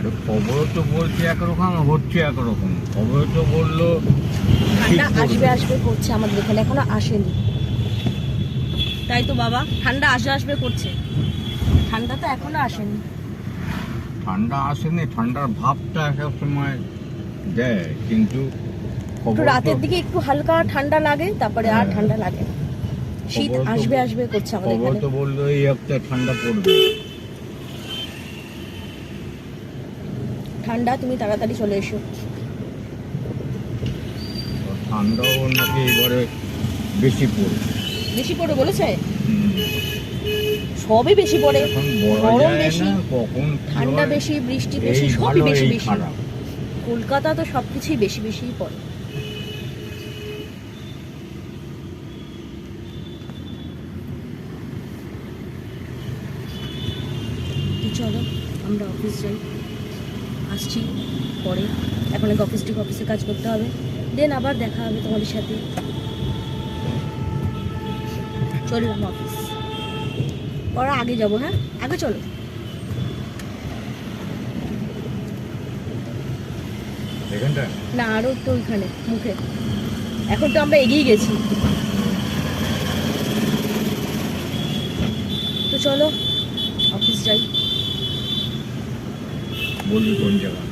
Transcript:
আরে খবরও তো বলছে একরকম, হচ্ছে একরকম। খবরও তো বললো ঠান্ডা আসবে আসবে করছে, আমাদের এখানে এখনো আসেনি। তাই তো বাবা, ঠান্ডা আসবে আসবে করছে, ঠান্ডা তো এখনো আসেনি। ঠান্ডা আসেনি, ঠান্ডার ভাবটা এক সময় দেয়, কিন্তু একটু রাতের দিকে একটু হালকা ঠান্ডা লাগে, তারপরে আর ঠান্ডা লাগে না। শীত আসবে আসবে করছে আমাদের খবর এখানে। তো বললো এই হপ্তাহে ঠান্ডা পড়বে। ঠান্ডা, তুমি তাড়াতাড়ি চলে এসো। ঠান্ডাও নাকি এবারে বেশি পড়বে। বেশি পড়ে বলেছে, হুম। সবই বেশি পড়ে, এখন বলা গরম যায় বেশি, না কখন কি ঠান্ডা হয়। বেশি, বৃষ্টি এই বেশি, সবই ভালো, বেশি এই বেশি। খারাপ। কলকাতা তো সবকিছুই বেশি বেশিই পড়ে। তো চলো আমরা অফিস যাই, আসছি পরে। এখন এক অফিসে কাজ করতে হবে, দেন আবার দেখা হবে তোমাদের সাথে। চললাম অফিস, পরে আগে যাবো। হ্যাঁ আগে চলো। এখানটা না আরও তো ওইখানে মুখে, এখন তো আমরা এগিয়ে গেছি। তো চলো অফিস যাই। বলবি কোন জায়গা?